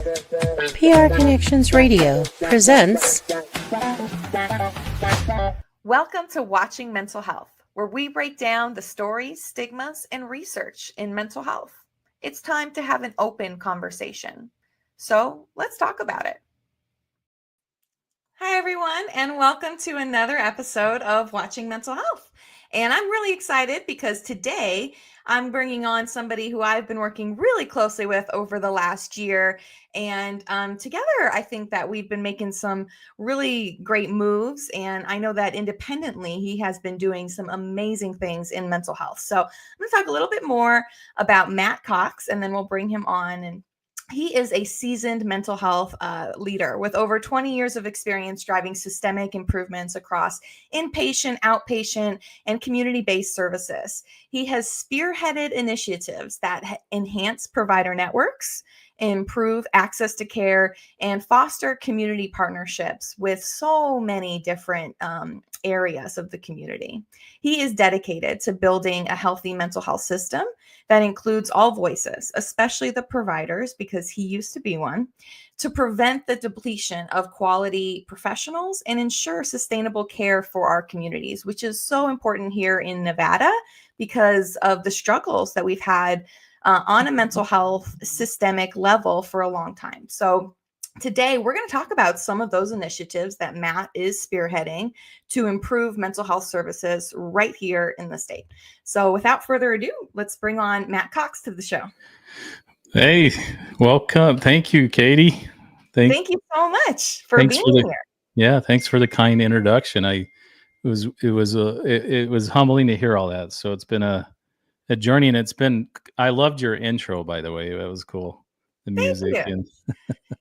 PR Connections Radio presents Welcome to Watching Mental Health, where we break down the stories, stigmas, and research in mental health. It's time to have an open conversation. So let's talk about it. Hi, everyone, and welcome to another episode of Watching Mental Health. And I'm really excited because today I'm bringing on somebody who I've been working really closely with over the last year. And together, I think that we've been making some really great moves. And I know that independently, he has been doing some amazing things in mental health. So I'm going to talk a little bit more about Matt Cox, and then we'll bring him on. And he is a seasoned mental health leader with over 20 years of experience driving systemic improvements across inpatient, outpatient, and community-based services. He has spearheaded initiatives that enhance provider networks, improve access to care, and foster community partnerships with so many different areas of the community. He is dedicated to building a healthy mental health system that includes all voices, especially the providers, because he used to be one, to prevent the depletion of quality professionals and ensure sustainable care for our communities, which is so important here in Nevada because of the struggles that we've had on a mental health systemic level for a long time. So today, we're going to talk about some of those initiatives that Matt is spearheading to improve mental health services right here in the state. So without further ado, let's bring on Matt Cox to the show. Hey, welcome. Thank you, Katie. Thank you so much for being here. Yeah, thanks for the kind introduction. It was humbling to hear all that. So it's been a journey, and I loved your intro, by the way. That was cool. The music and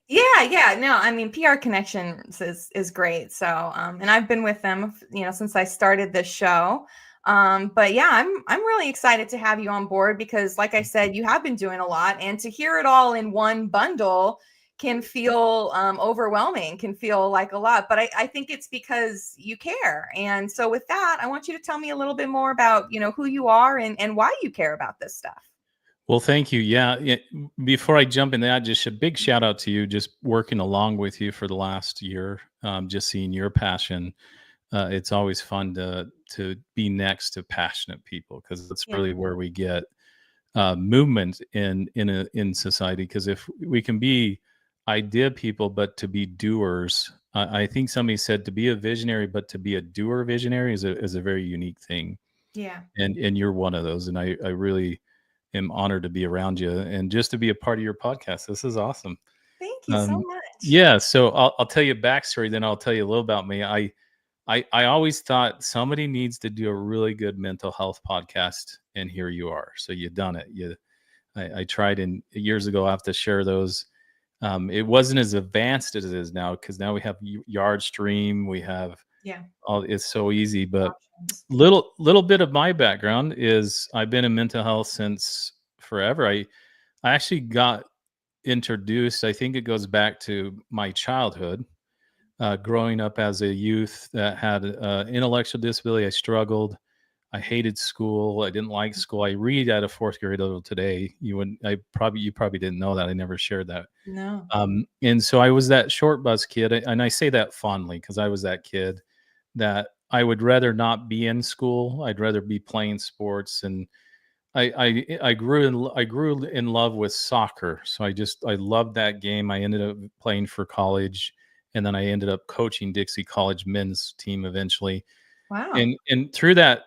yeah. No, I mean, PR Connections is great. So, and I've been with them, since I started this show. But yeah, I'm really excited to have you on board because, like I said, you have been doing a lot, and to hear it all in one bundle can feel overwhelming, can feel like a lot. But I think it's because you care. And so, with that, I want you to tell me a little bit more about who you are and why you care about this stuff. Well, thank you. Yeah. Before I jump in that, just a big shout out to you, just working along with you for the last year, just seeing your passion. It's always fun to be next to passionate people because that's really where we get movement in society. Because if we can be idea people, but to be doers, I think somebody said to be a visionary, but to be a doer visionary is a very unique thing. Yeah. And you're one of those. And I really am honored to be around you and just to be a part of your podcast. This is awesome. Thank you so much. Yeah. So I'll tell you a backstory, then I'll tell you a little about me. I always thought somebody needs to do a really good mental health podcast, and here you are. So you've done it. I tried years ago. I have to share those. It wasn't as advanced as it is now because now we have Yardstream. We have it's so easy, but little bit of my background is I've been in mental health since forever. I actually got introduced. I think it goes back to my childhood, growing up as a youth that had intellectual disability. I struggled. I hated school. I didn't like school. I read at a fourth grade level today. You probably didn't know that. I never shared that. No. And so I was that short bus kid, and I say that fondly because I was that kid that I would rather not be in school. I'd rather be playing sports. And I grew in love with soccer. So I loved that game. I ended up playing for college, and then I ended up coaching Dixie College men's team eventually. Wow. And through that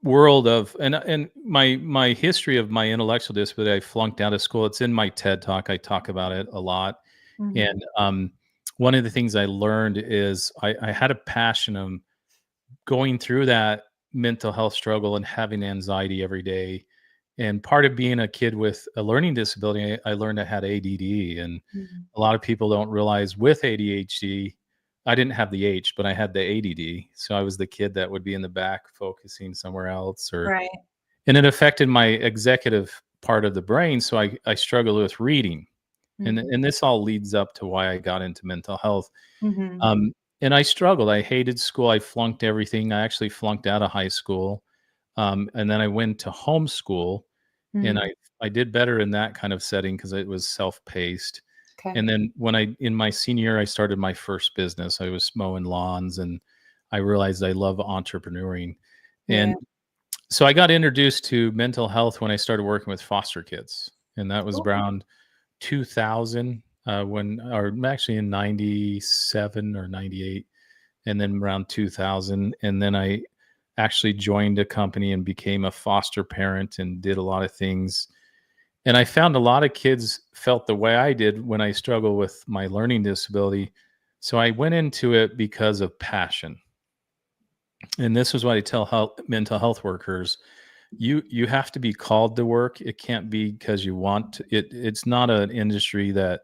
world of and my history of my intellectual disability, I flunked out of school. It's in my TED talk. I talk about it a lot. Mhm. And one of the things I learned is I had a passion of going through that mental health struggle and having anxiety every day. And part of being a kid with a learning disability, I learned I had ADD. And a lot of people don't realize with ADHD, I didn't have the H, but I had the ADD. So I was the kid that would be in the back focusing somewhere else, Right. and it affected my executive part of the brain. So I struggled with reading. And this all leads up to why I got into mental health. Mhm. And I struggled. I hated school. I flunked everything. I actually flunked out of high school. And then I went to homeschool, and I did better in that kind of setting because it was self-paced. Okay. And then in my senior year, I started my first business. I was mowing lawns, and I realized I love entrepreneuring. Yeah. And so I got introduced to mental health when I started working with foster kids. And that was Cool. around 2000, or actually in 97 or 98, and then around 2000. And then I actually joined a company and became a foster parent and did a lot of things. And I found a lot of kids felt the way I did when I struggled with my learning disability. So I went into it because of passion. And this is what I tell mental health workers. You have to be called to work. It can't be because you want to. It's not an industry that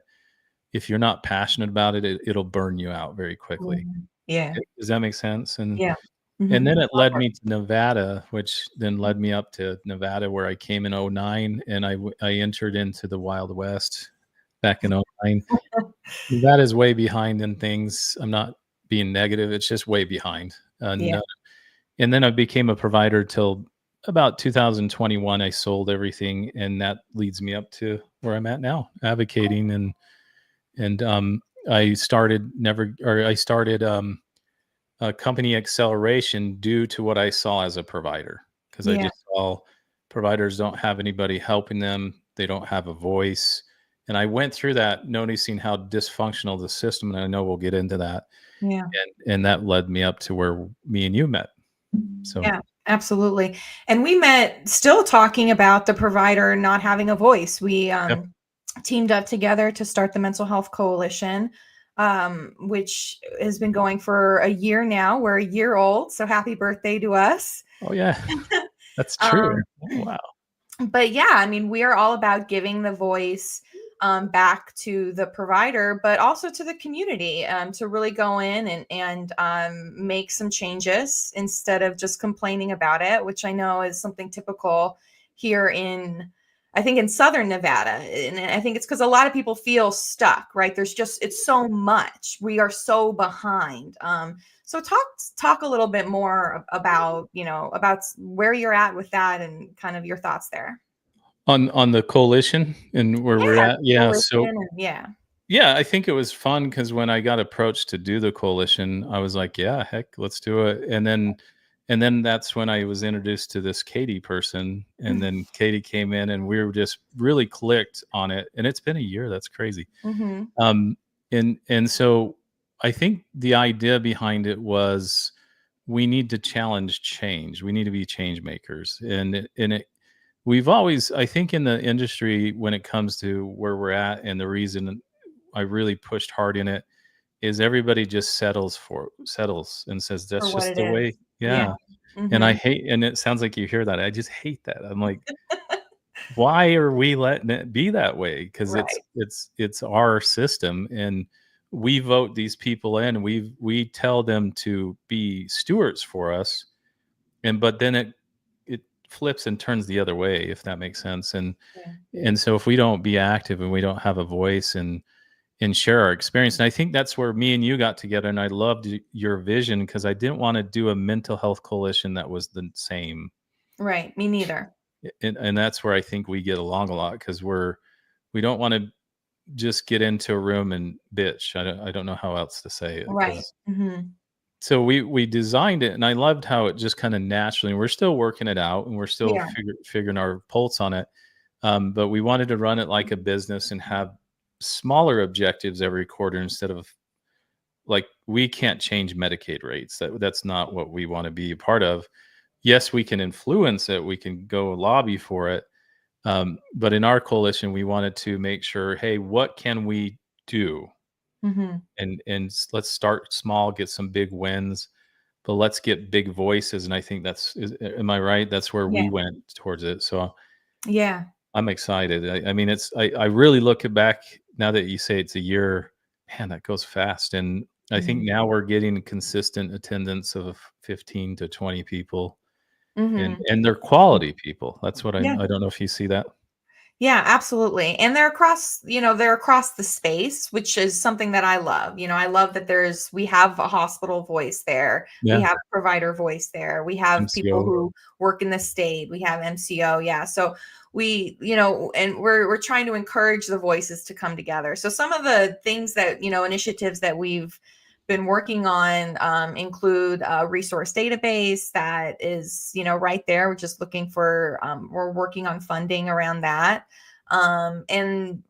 if you're not passionate about it, it'll burn you out very quickly. Yeah. Does that make sense? And Yeah. and Mhm. then it led me to Nevada, which then led me up to Nevada, where I came in '09, and I entered into the Wild West back in '09. Nevada's way behind in things. I'm not being negative. It's just way behind. Yeah. And then I became a provider till about 2021. I sold everything, and that leads me up to where I'm at now, advocating. And I started company acceleration due to what I saw as a provider, because I Yeah. just saw providers don't have anybody helping them. They don't have a voice. And I went through that, noticing how dysfunctional the system, and I know we'll get into that. Yeah. And that led me up to where me and you met. So Yeah, absolutely. And we met still talking about the provider not having a voice. We Yep. teamed up together to start the Mental Health Coalition, which has been going for a year now. We're a year old, so happy birthday to us. Oh yeah, that's true. Wow. But yeah, I mean, we are all about giving the voice back to the provider, but also to the community, to really go in and make some changes instead of just complaining about it, which I know is something typical here I think in Southern Nevada. And I think it's because a lot of people feel stuck, right? It's so much. We are so behind. So talk a little bit more about, about where you're at with that and kind of your thoughts there. On the coalition and where we're Yeah, at. Yeah. coalition So and yeah. yeah, I think it was fun because when I got approached to do the coalition, I was like, yeah, heck, let's do it. And then that's when I was introduced to this Katie person. And then Katie came in, and we were just really clicked on it. And it's been a year. That's crazy. Mm-hmm. And so I think the idea behind it was we need to challenge change. We need to be change makers. We've always, I think, in the industry, when it comes to where we're at, and the reason I really pushed hard in it is everybody just settles and says For that's what just it the is. way. Yeah. Yeah. And I Mm-hmm. hate, and it sounds like you hear that. I just hate that. I'm like, why are we letting it be that way? Because Right. it's our system, and we vote these people in. We tell them to be stewards for us, but then it flips and turns the other way, if that makes sense. And Yeah. and so if we don't be active and we don't have a voice and share our experience, and I think that's where me and you got together, and I loved your vision because I didn't want to do a mental health coalition that was the same. Right. Me neither. And that's where I think we get along a lot, because we don't want to just get into a room and bitch. I don't know how else to say it. Right. Mm-hmm. So we designed it, and I loved how it just kind of naturally. We're still working it out, and we're still Yeah. figuring our pulse on it. But we wanted to run it like a business and have smaller objectives every quarter, instead of, like, we can't change Medicaid rates. That's not what we want to be a part of. Yes, we can influence it. We can go lobby for it. But in our coalition, we wanted to make sure, hey, what can we do? Mm-hmm. And let's start small, get some big wins, but let's get big voices. And I think am I right? That's where Yeah. we went towards it. So Yeah. I'm excited. I mean, I really look back now that you say it's a year, man, that goes fast. And I think now we're getting consistent attendance of 15 to 20 people, Mm-hmm. and they're quality people. That's what Yeah. I don't know if you see that. Yeah, absolutely. And they're across the space, which is something that I love. I love that we have a hospital voice there. We Yeah, have provider voice there. We have people MCO. who work in the state. We have MCO. Yeah. So and we're trying to encourage the voices to come together. So some of the things that, initiatives that we've been working on include a resource database that is, right there. We're just looking for, we're working on funding around that. And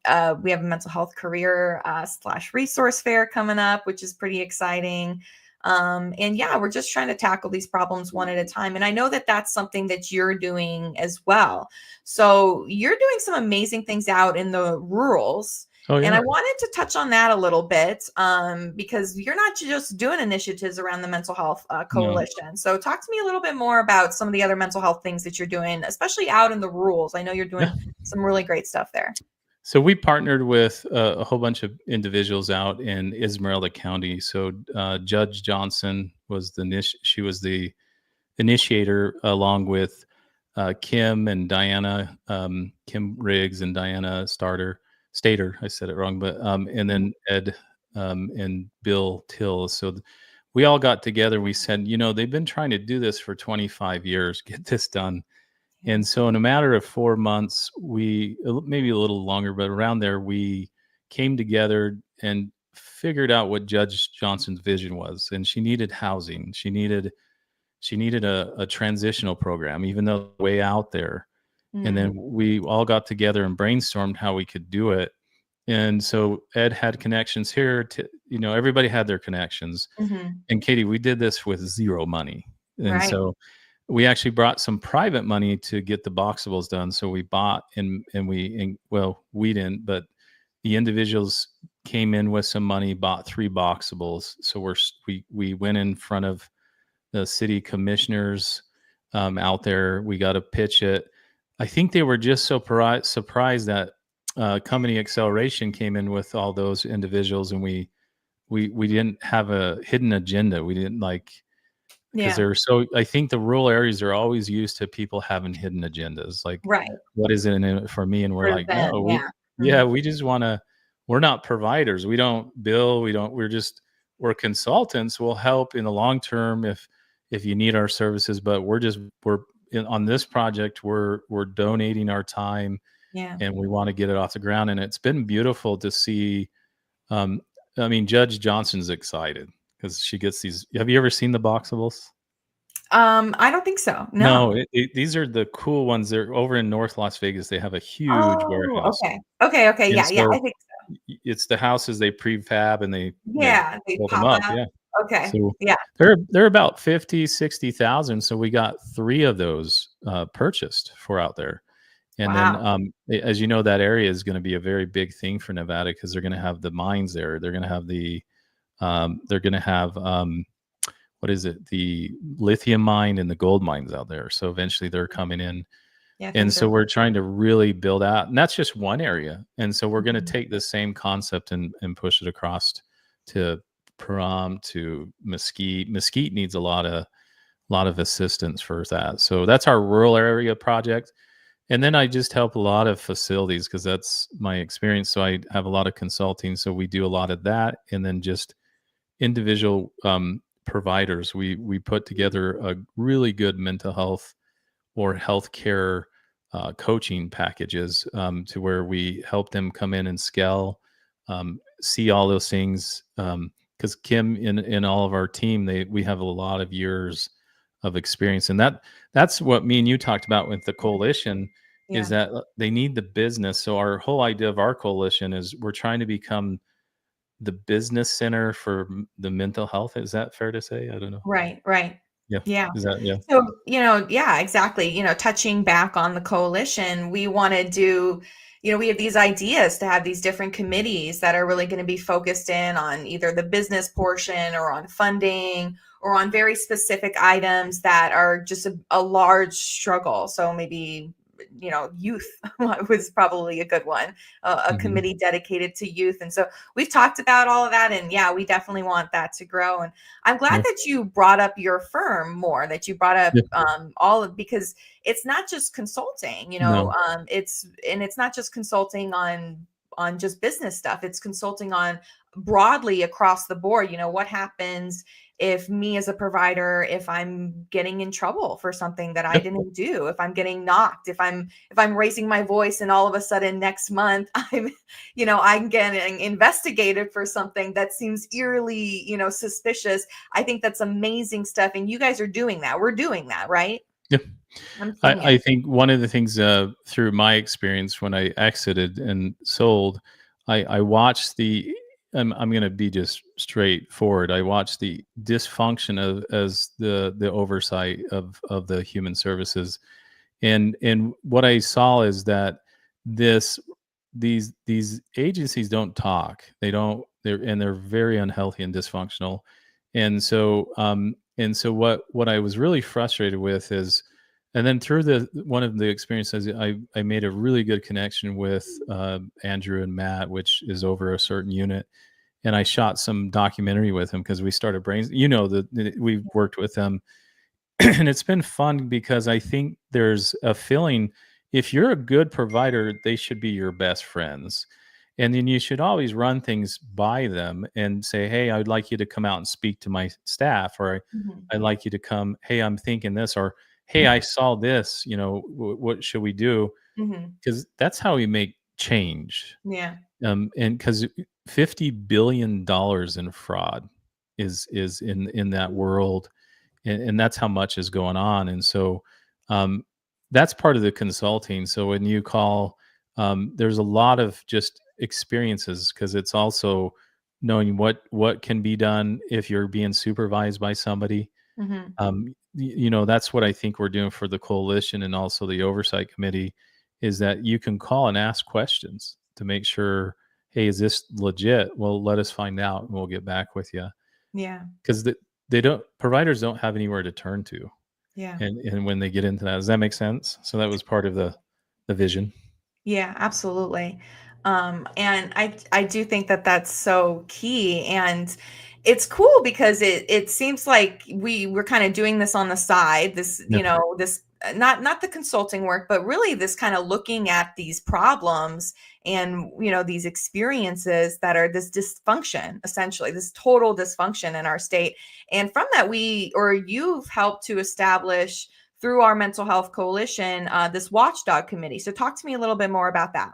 we have a mental health career / resource fair coming up, which is pretty exciting. And yeah, we're just trying to tackle these problems one at a time. And I know that that's something that you're doing as well. So you're doing some amazing things out in the rurals. Oh And yeah. I wanted to touch on that a little bit because you're not just doing initiatives around the mental health No. coalition. So talk to me a little bit more about some of the other mental health things that you're doing, especially out in the rurals. I know you're Yeah. doing some really great stuff there. So we partnered with a whole bunch of individuals out in Esmeralda County. So Judge Johnson was she was the initiator, along with Kim and Diana, Kim Riggs and Diana Stater. I said it wrong, but and Mhm. then Ed and Bill Till. So we all got together. We said, they've been trying to do this for 25 years, get this done. Yeah. And so in a matter of 4 months, maybe a little longer, but around there, we came together and figured out what Judge Johnson's vision was. And she needed housing. She needed a transitional program, even though way out there. And then Mm. we all got together and brainstormed how we could do it. And so Ed had connections here. Everybody had their connections. Mhm. And Katie, we did this with zero money. And Right. so we actually brought some private money to get the boxables done. So we bought well, we didn't, but the individuals came in with some money, bought 3 boxables. So we went in front of the city commissioners out there. We got to pitch it. I think they were just so surprised that Company Acceleration came in with all those individuals, and we didn't have a hidden agenda. We didn't because Yeah. they're so. I think the rural areas are always used to people having hidden agendas, like Right. what is it in it for me? And we're For like, them. no, Yeah. yeah, Mhm. we just want to. We're not providers. We don't bill. We don't. We're consultants. We'll help in the long term if you need our services. But on this project. We're donating our time, Yeah. and we want to get it off the ground. And it's been beautiful to see. Um, I mean, Judge Johnson's excited because she gets these. Have you ever seen the boxables? I don't think so. No, No. these are the cool ones. They're over in North Las Vegas. They have a huge Oh, warehouse, okay. Okay, okay. and Yeah, yeah. so I think it's the houses they prefab and they yeah, they build them pop up. up. Yeah. Okay. So Yeah. they're about 50, 60,000. So we got 3 of those purchased for out there. And then, Wow. as you know, that area is going to be a very big thing for Nevada because they're going to have the mines there. They're going to have what is it? The lithium mine and the gold mines out there. So eventually they're coming in. Yeah, And things so are we're trying to really build out, and that's just one area. And so we're going to Mhm. take the same concept and push it across to Pahrump, to Mesquite. Mesquite needs a lot of assistance for that. So that's our rural area project. And then I just help a lot of facilities because that's my experience. So I have a lot of consulting. So we do a lot of that, and then just individual providers. We put together a really good mental health or healthcare coaching packages to where we help them come in and scale, see all those things. Because Kim in all of our team, we have a lot of years of experience, and that's what me and you talked about with the coalition is Yeah. that they need the business. So our whole idea of our coalition is we're trying to become the business center for the mental health. Is that fair to say? I don't know. Right, right. Yeah. Yeah. Is that yeah? So, yeah, exactly. Touching back on the coalition, we want to do, we have these ideas to have these different committees that are really going to be focused in on either the business portion or on funding or on very specific items that are just a large struggle. So maybe youth was probably a good one, a Mhm. committee dedicated to youth. And so we've talked about all of that, and yeah, we definitely want that to grow. And I'm glad Yeah. that you brought up your firm more, that you brought up Yeah. all of, because it's not just consulting, No. it's not just consulting on just business stuff. It's consulting on broadly across the board. What happens if me as a provider, if I'm getting in trouble for something that I Yeah. didn't do, if I'm getting knocked, if I'm raising my voice and all of a sudden next month I'm getting investigated for something that seems eerily, suspicious. I think that's amazing stuff. And you guys are doing that. We're doing that, right? Yeah. I'm seeing I it. think one of the things through my experience when I exited and sold, I watched I'm going to be just straightforward. I watched the dysfunction of as the oversight of the human services, and what I saw is that this these agencies don't talk. They don't. They're very unhealthy and dysfunctional, and so what I was really frustrated with is, and then through the one of the experiences, I made a really good connection with Andrew and Matt, which is over a certain unit, and I shot some documentary with him because we started brains. We've worked with them, and it's been fun because I think there's a feeling, if you're a good provider, they should be your best friends. And then you should always run things by them and say, hey, I would like you to come out and speak to my staff, or Mhm. I'd like you to come, hey, I'm thinking this, or hey, I saw this, what should we do? Mhm. Because that's how we make change. Yeah. And because $50 billion in fraud is in that world, and that's how much is going on. And so um, that's part of the consulting. So when you call, there's a lot of just experiences, because it's also knowing what can be done if you're being supervised by somebody. Mhm. That's what I think we're doing for the coalition and also the oversight committee, is that you can call and ask questions to make sure, hey, is this legit? Well, let us find out and we'll get back with you, Yeah. because they don't providers don't have anywhere to turn to, Yeah. and when they get into that, does that make sense? So that was part of the vision. Yeah, absolutely. And I do think that that's so key, and it's cool because it seems like we're kind of doing this on the side. This, Yeah. this not the consulting work, but really this kind of looking at these problems and these experiences that are this dysfunction, essentially this total dysfunction in our state. And from that, you've helped to establish through our mental health coalition, this watchdog committee. So talk to me a little bit more about that.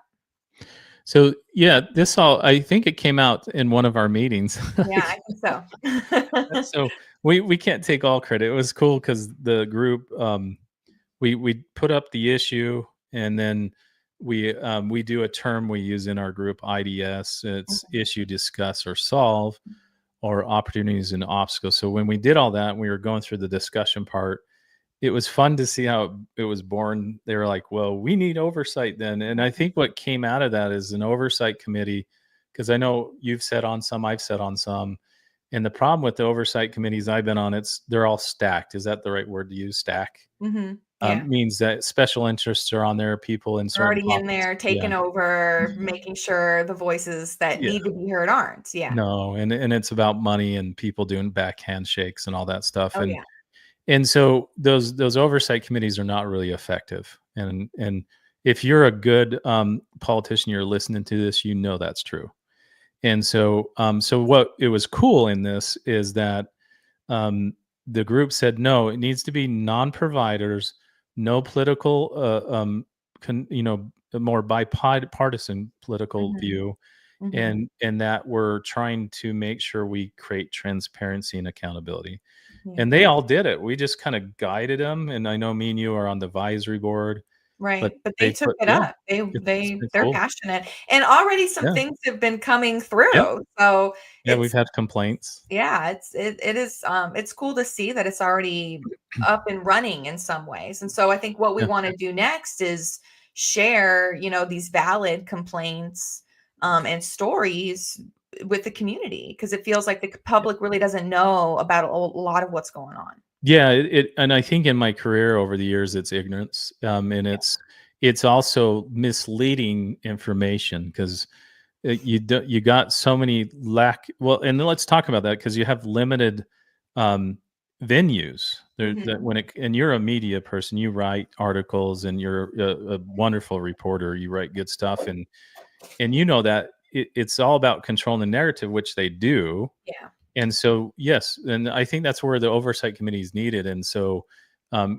So yeah, I think it came out in one of our meetings. Yeah, I think so. So we can't take all credit. It was cool because the group, we put up the issue, and then we do a term we use in our group, IDS. It's issue, discuss, or solve, or opportunities and obstacles. So when we did all that, we were going through the discussion part. It was fun to see how it was born. They were like, well, we need oversight then. And I think what came out of that is an oversight committee, because I know you've sat on some, I've sat on some. And the problem with the oversight committees I've been on, they're all stacked. Is that the right word to use? Stack? Hmm. Yeah. Means that special interests are on there, people in They're certain already in pockets. there, Yeah. taking over, making sure the voices that Yeah. need to be heard aren't. Yeah. No, and it's about money and people doing back handshakes and all that stuff. Oh, And yeah. And so those oversight committees are not really effective. And if you're a good politician, you're listening to this, that's true. And so what it was cool in this is that um, the group said no, it needs to be non-providers, no political, a more bipartisan political Hmm. view, Hmm. and that we're trying to make sure we create transparency and accountability. Yeah. And they all did it. We just kind of guided them, and I know me and you are on the advisory board, but Right. But they they took put it yeah, up. They it's they been they're cool. passionate. And already some Yeah, things have been coming yeah, through. So yeah, we've it's had complaints. yeah, it is it's cool to see that it's already up and running in some ways. And so I think what we Yeah, want to do next is share, these valid complaints and stories with the community, because it feels like the public really doesn't know about a lot of what's going on. yeah, and I think in my career over the years, it's ignorance, and it's also misleading information because you got so many well, and let's talk about that because you have limited um, venues there that Mhm. and you're a media person, you write articles and you're a wonderful reporter, you write good stuff, and you know that it's all about controlling the narrative, which they do. Yeah. And so, yes, and I think that's where the oversight committee is needed. And so,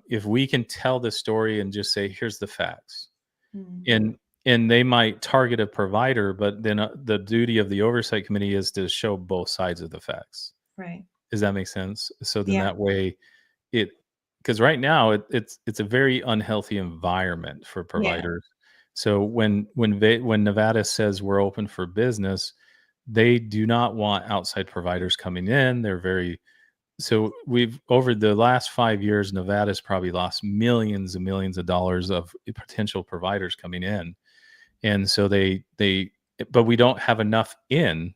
if we can tell the story and just say, "Here's the facts," Mhm. and they might target a provider, but then the duty of the oversight committee is to show both sides of the facts. Right. Does that make sense? So then Yeah. that way, it because right now it's a very unhealthy environment for Yeah. providers. So when Nevada says we're open for business, they do not want outside providers coming in. They're very so we've over the last 5 years, Nevada's probably lost millions and millions of dollars of potential providers coming in, and so but we don't have enough in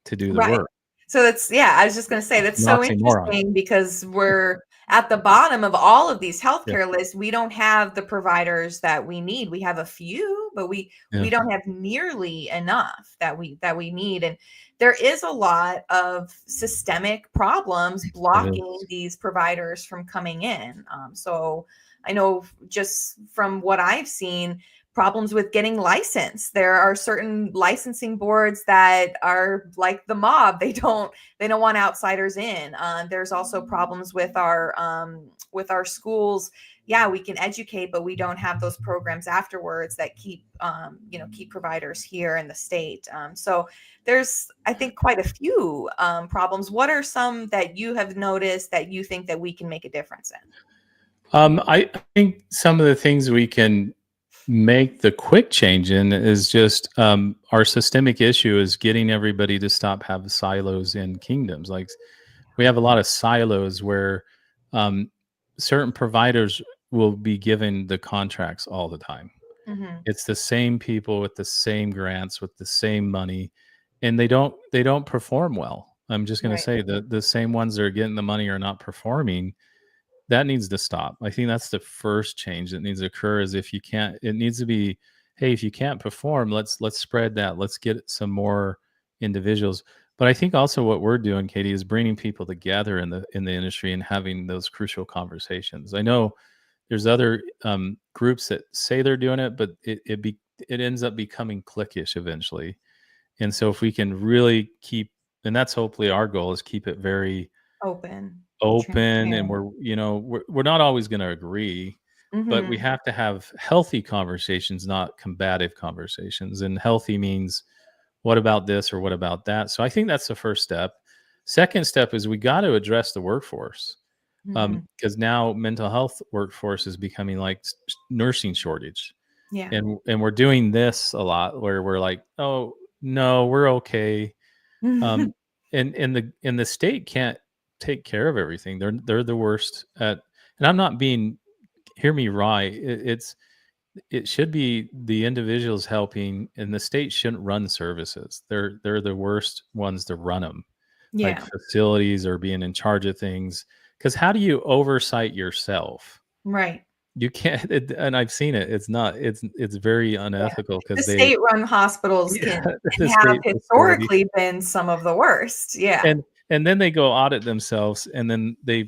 to do the Right. work. So that's yeah, I was just gonna say that's An so oxymoron. interesting because we're at the bottom of all of these Yeah, healthcare lists. We don't have the providers that we need. We have a few, but we yeah, don't have nearly enough that we need. And there is a lot of systemic problems it blocking is. these providers from coming in. So I know just from what I've seen, problems with getting licensed. There are certain licensing boards that are like the mob. They don't want outsiders in. There's also problems with our schools. Yeah, we can educate, but we don't have those programs afterwards that keep keep providers here in the state. So there's I think quite a few problems. What are some that you have noticed that you think that we can make a difference in? I think some of the things we can make the quick change in is just our systemic issue is getting everybody to stop have silos in kingdoms. Like we have a lot of silos where um, certain providers will be given the contracts all the time. Hmm. It's the same people with the same grants with the same money, and they don't perform well. I'm just going to Right. say the same ones that are getting the money are not performing. That needs to stop. I think that's the first change that needs to occur is if you can't it needs to be, hey, if you can't perform, let's spread that. Let's get some more individuals. But I think also what we're doing, Katie, is bringing people together in the industry and having those crucial conversations. I know there's other groups that say they're doing it, but it ends up becoming cliquish eventually. And so if we can really keep, and that's hopefully our goal is keep it very Open and open, and transparent. we're not always going to agree, but we Hmm. have to have healthy conversations, not combative conversations. And healthy means what about this or what about that? So I think that's the first step. Second step is we got to address the workforce, Hmm. because now mental health workforce is becoming like nursing shortage, Yeah. and we're doing this a lot where we're like, oh no, we're okay. um, and the state can't take care of everything. They're the worst at. And I'm not being, hear me right. It should be the individuals helping, and the state shouldn't run services. They're the worst ones to run them, like Yeah. facilities or being in charge of things. Because how do you oversight yourself? Right. You can't, and I've seen it. It's very Yeah. unethical The because they state-run hospitals yeah, can the have state facility. historically been some of the worst. Yeah. And then they go audit themselves, and then they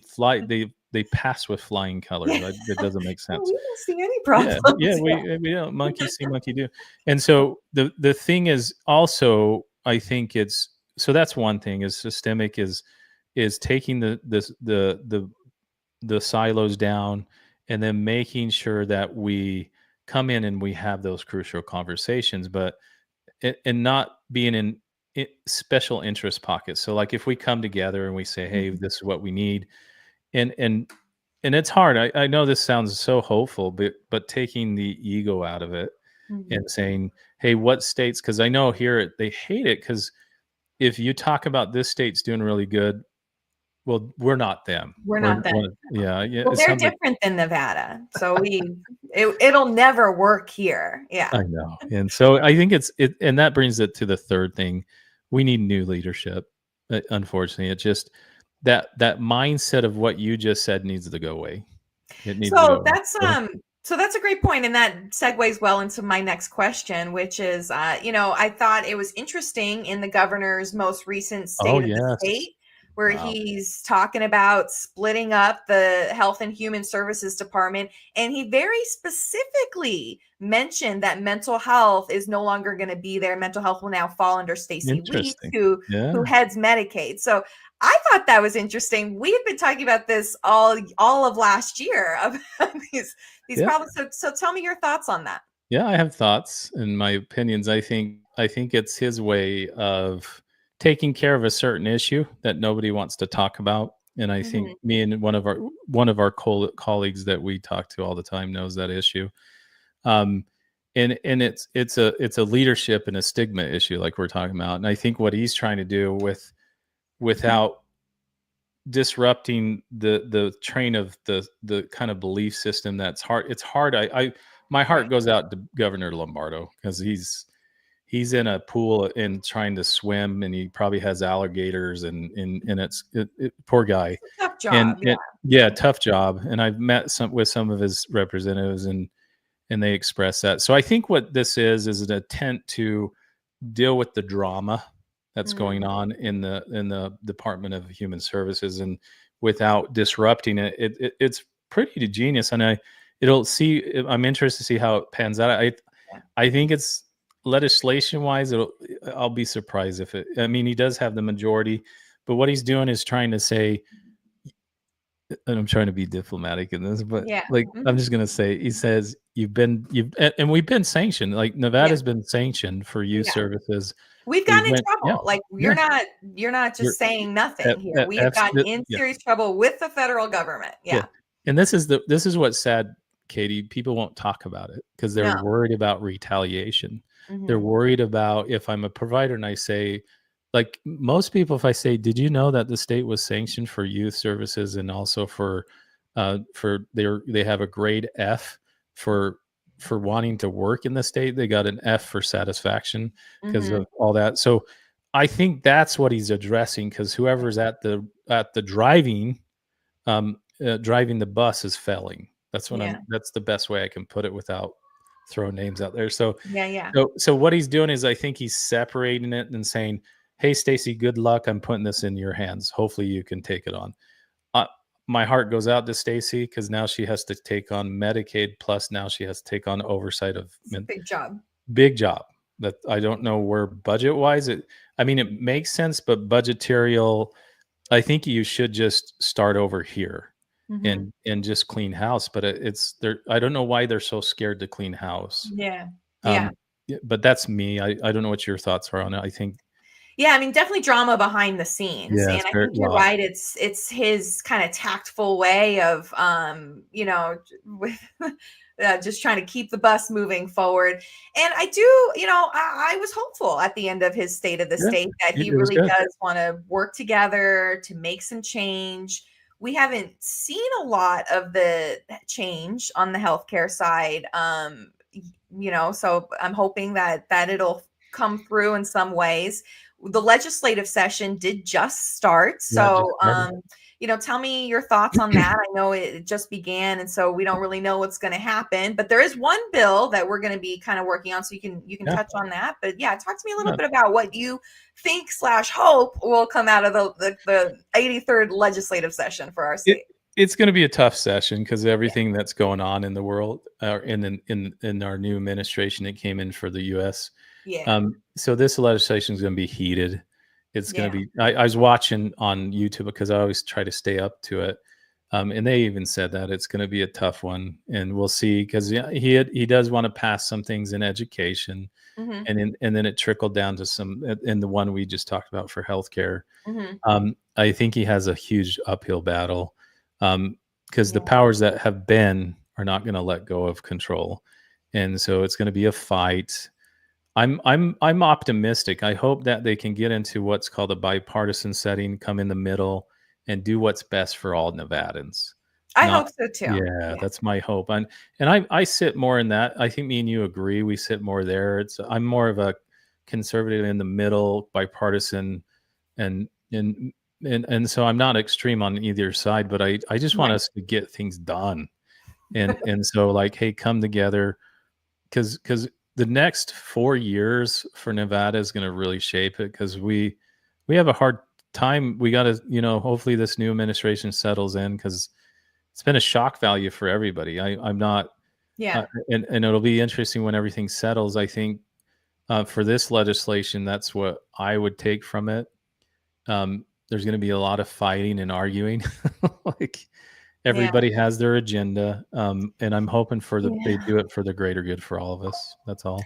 pass with flying colors. Yeah. That doesn't make No, sense. we don't see any Yeah, yeah, problems. Yeah. we don't monkey see, monkey do. And so the thing is also, I think it's so that's one thing is systemic is taking the silos down, and then making sure that we come in and we have those crucial conversations, but and not being in special interest pockets. So like if we come together and we say, hey, Mhm. this is what we need, and it's hard. I know this sounds so hopeful, but taking the ego out of it Mhm. and saying, hey, what states, because I know here they hate it because if you talk about this state's doing really good, well, we're not them. We're We're not that. yeah, yeah. Well, It they're sounds like different than Nevada. So it'll never work here. Yeah. I know. And so I think and that brings it to the third thing. We need new leadership. Unfortunately, it just that mindset of what you just said needs to go away. It needs to go So away. that's Go ahead. So that's a great point, and that segues well into my next question, which is, I thought it was interesting in the governor's most recent Oh State of the yes. State, where Wow. he's talking about splitting up the Health and Human Services Department, and he very specifically mentioned that mental health is no longer going to be there. Mental health will now fall under Stacey Weeks, Interesting. who Yeah. heads Medicaid. So I thought that was interesting. We had been talking about this all of last year about these Yeah. problems. So tell me your thoughts on that. Yeah, I have thoughts and my opinions. I think it's his way of taking care of a certain issue that nobody wants to talk about. And I think Mhm. me and one of our colleagues that we talk to all the time knows that issue. Um, and it's a leadership and a stigma issue, like we're talking about. And I think what he's trying to do without disrupting the train of the kind of belief system that's hard. It's hard. I my heart Right. goes out to Governor Lombardo because he's in a pool and trying to swim, and he probably has alligators, and poor guy. Tough And job. Yeah. it Yeah, tough job. And I've met some of his representatives, and they express that. So I think what this is an attempt to deal with the drama that's going Mm, on in the Department of Human Services, and without disrupting it. It's pretty genius, and I'm interested to see how it pans out. yeah. I think it's legislation wise. I'll be surprised if it. I mean, he does have the majority, but what he's doing is trying to say, and I'm trying to be diplomatic in this, but Yeah. like I'm Mhm. just gonna say, he says and we've been sanctioned. Like Yeah. Nevada's been sanctioned for youth Yeah. services. We've We gotten in went, yeah, trouble. Like yeah. you're not You're just saying F nothing here. F We have F's gotten in yeah, serious trouble with the federal government. yeah. Yeah. And this is what's sad, Katie. People won't talk about it because they're No. worried about retaliation. They're Mhm. worried about if I'm a provider and I say, like most people, if I say, "Did you know that the state was sanctioned for youth services and also they have a grade F for wanting to work in the state? They got an F for satisfaction because Mhm. of all that." So I think that's what he's addressing because whoever's at the driving the bus is failing. Yeah. That's the best way I can put it without throwing names out there. So Yeah, yeah. so what he's doing is I think he's separating it and saying, "Hey, Stacy, good luck. I'm putting this in your hands. Hopefully you can take it on." Uh, my heart goes out to Stacy because now she has to take on Medicaid, plus now she has to take on oversight of It's a big job. big job that I don't know where budget wise I mean, it makes sense, but budgetarial, I think you should just start over here Mhm. and just clean house. But it's there. I don't know why they're so scared to clean house. Yeah. Yeah. Um, yeah, but that's me. I don't know what your thoughts are on it. I think Yeah, I mean, definitely drama behind the scenes, yeah, and it's I very think you're lot. right. It's his kind of tactful way of, with just trying to keep the bus moving forward. And I do, I was hopeful at the end of his State of the Yeah, State that he it was really good. does want to work together to make some change. We haven't seen a lot of the change on the healthcare side, so I'm hoping that it'll come through in some ways. The legislative session did just start. Yeah, it just So, started. tell me your thoughts on that. I know it just began, and so we don't really know what's going to happen. But there is one bill that we're going to be kind of working on, so you can Yeah, touch on that. But yeah, talk to me a little yeah. bit about what you think slash hope will come out of the 83rd legislative session for our It state. it's going to be a tough session because everything that's going on in the world, in our new administration that came in for the U.S. Yeah, So this legislation is going to be heated. It's going yeah, to be. I was watching on YouTube because I always try to stay up to it, and they even said that it's going to be a tough one, and we'll see because he does want to pass some things in education, hmm, and then it trickled down to some in the one we just talked about for healthcare. hmm, I think he has a huge uphill battle because the yeah. powers that have been are not going to let go of control, and so it's going to be a fight. I'm optimistic. I hope that they can get into what's called a bipartisan setting, come in the middle, and do what's best for all Nevadans. I Not hope so too. Yeah, Yeah, that's my hope. And I sit more in that. I think me and you agree. We sit more there. I'm more of a conservative in the middle, bipartisan, and and and so I'm not extreme on either side. But I just want right. us to get things done. and so like, hey, come together, because the next 4 years for Nevada is going to really shape it, because we have a hard time. We got to, hopefully this new administration settles in, because it's been a shock value for everybody. I'm not, Yeah. and it'll be interesting when everything settles. I think for this legislation, that's what I would take from it. There's going to be a lot of fighting and arguing. Like everybody has their agenda, and I'm hoping they do it for the greater good for all of us. That's all.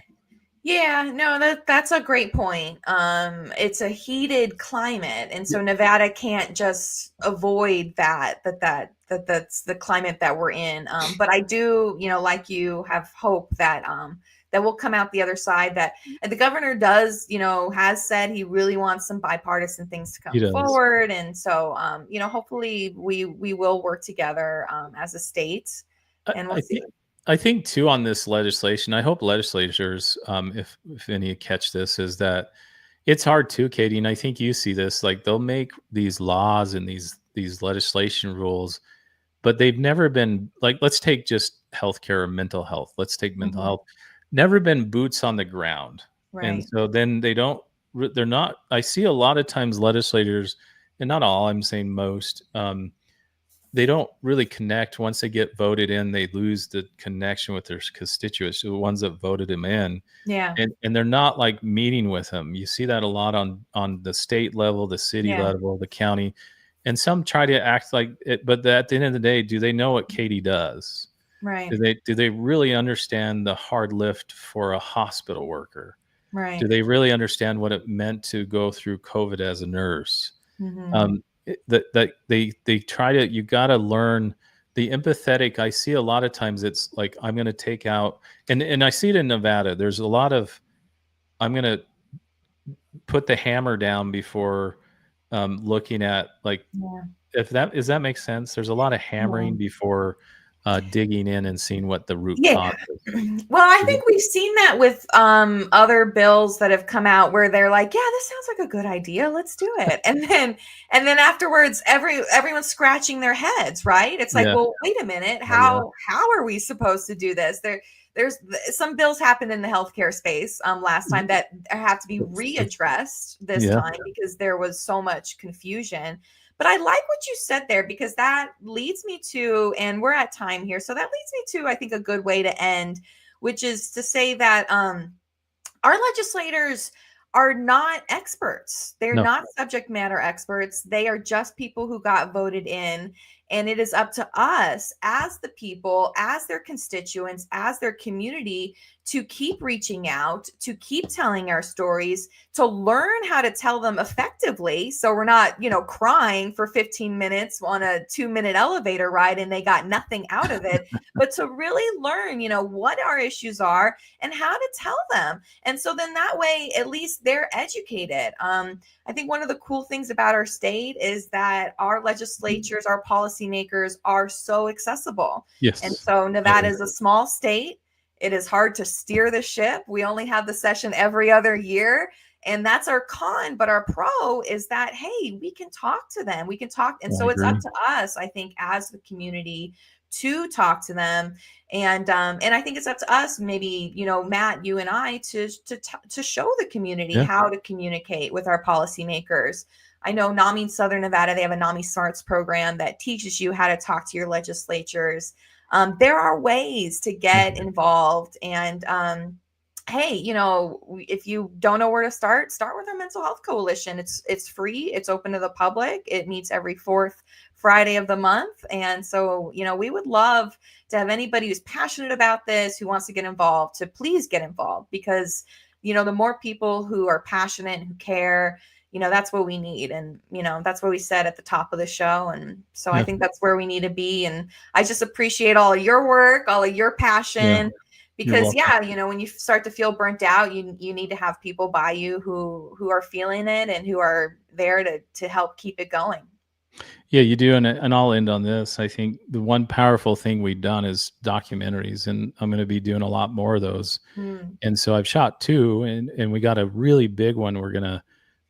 Yeah, no, that's a great point. It's a heated climate, and so Nevada can't just avoid that's the climate that we're in. But I do, like you, have hope that that we'll come out the other side. That the governor does, has said he really wants some bipartisan things to come forward, and so hopefully we will work together as a state, and we'll see. I think too on this legislation, I hope legislators, if any catch this, is that it's hard too, Katie, and I think you see this. Like they'll make these laws and these legislation rules, but they've never been like, let's take just healthcare or mental health. Let's take mental health. Never been boots on the ground, and so then they're not. I see a lot of times legislators, and not all, I'm saying most. They don't really connect. Once they get voted in, they lose the connection with their constituents, the ones that voted them in. Yeah. And they're not like meeting with them. You see that a lot on the state level, the city level, the county. And some try to act like it, but at the end of the day, do they know what Katie does? Right. Do they really understand the hard lift for a hospital worker? Right. Do they really understand what it meant to go through COVID as a nurse? That they try to, you got to learn the empathetic. I see a lot of times it's like, I'm going to take out, and I see it in Nevada. There's a lot of, I'm going to put the hammer down before looking at like, if that makes sense. There's a lot of hammering before digging in and seeing what the root cause is. Well, I think we've seen that with other bills that have come out where they're like, yeah, this sounds like a good idea, let's do it, and then afterwards everyone's scratching their heads, right? It's like, well, wait a minute, how are we supposed to do this? There's some bills happened in the healthcare space last time that have to be readdressed this time because there was so much confusion. But I like what you said there, because that leads me to, and we're at time here, so that leads me to, I think, a good way to end, which is to say that our legislators are not experts. They're not subject matter experts. They are just people who got voted in. And it is up to us as the people, as their constituents, as their community, to keep reaching out, to keep telling our stories, to learn how to tell them effectively. So we're not, crying for 15 minutes on a 2-minute elevator ride and they got nothing out of it, but to really learn, what our issues are and how to tell them. And so then that way, at least they're educated. I think one of the cool things about our state is that our legislatures, our policymakers are so accessible. Yes. And so Nevada is a small state. It is hard to steer the ship. We only have the session every other year. And that's our con. But our pro is that, hey, we can talk to them. We can talk. And so it's up to us, I think, as the community to talk to them. And I think it's up to us, maybe, Matt, you and I, to show the community how to communicate with our policymakers. I know NAMI in Southern Nevada, they have a NAMI Smarts program that teaches you how to talk to your legislatures. There are ways to get involved. And hey, if you don't know where to start with our mental health coalition. It's free. It's open to the public. It meets every fourth Friday of the month. And so, we would love to have anybody who's passionate about this, who wants to get involved, to please get involved, because, the more people who are passionate and who care, that's what we need. And, that's what we said at the top of the show. And so I think that's where we need to be. And I just appreciate all of your work, all of your passion, because when you start to feel burnt out, you need to have people by you who are feeling it and who are there to help keep it going. Yeah, you do. And I'll end on this. I think the one powerful thing we've done is documentaries, and I'm going to be doing a lot more of those. And so I've shot 2, and we got a really big one we're going to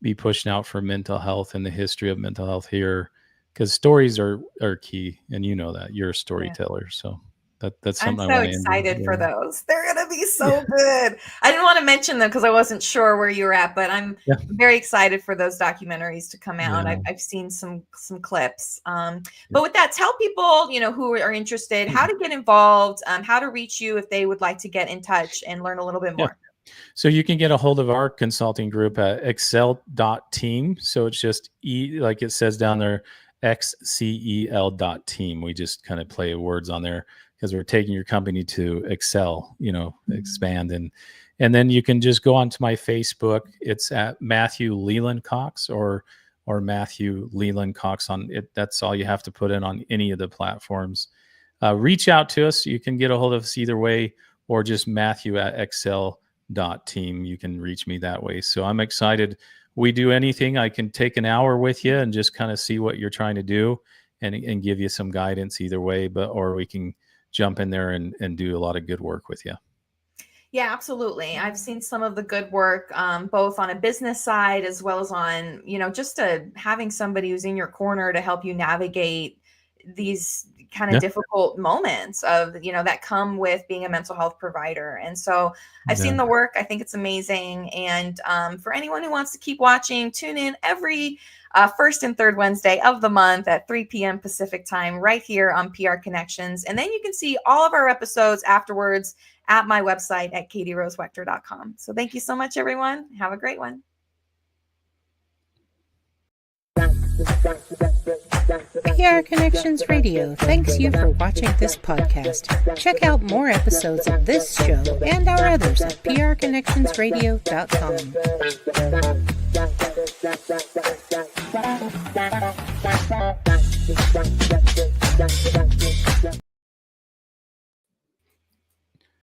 be pushing out for mental health and the history of mental health here, because stories are key. And that you're a storyteller. So That's I'm something I so want to end with. excited for Yeah. those. They're going to be so good. I didn't want to mention them because I wasn't sure where you were at, but I'm Yeah. very excited for those documentaries to come out. Yeah. I've seen some clips. But with that, tell people, who are interested, how to get involved, how to reach you if they would like to get in touch and learn a little bit Yeah. more. So you can get a hold of our consulting group at excel.team. So it's just like it says down there, XCEL.team. We just kind of play words on there because we're taking your company to excel, expand. And then you can just go onto my Facebook. It's at Matthew Leland Cox or Matthew Leland Cox on it. That's all you have to put in on any of the platforms. Reach out to us. You can get a hold of us either way, or just Matthew at excel.team. You can reach me that way. So I'm excited. We do anything. I can take an hour with you and just kind of see what you're trying to do and give you some guidance either way, or we can jump in there and do a lot of good work with you. Yeah, absolutely. I've seen some of the good work, both on a business side as well as on, just having somebody who's in your corner to help you navigate these kind of difficult moments of, that come with being a mental health provider. And so I've seen the work. I think it's amazing. And for anyone who wants to keep watching, tune in every first and third Wednesday of the month at 3 p.m. Pacific time, right here on PR Connections. And then you can see all of our episodes afterwards at my website at katierosewechter.com. So thank you so much, everyone. Have a great one. PR Connections Radio thanks you for watching this podcast. Check out more episodes of this show and our others at prconnectionsradio.com.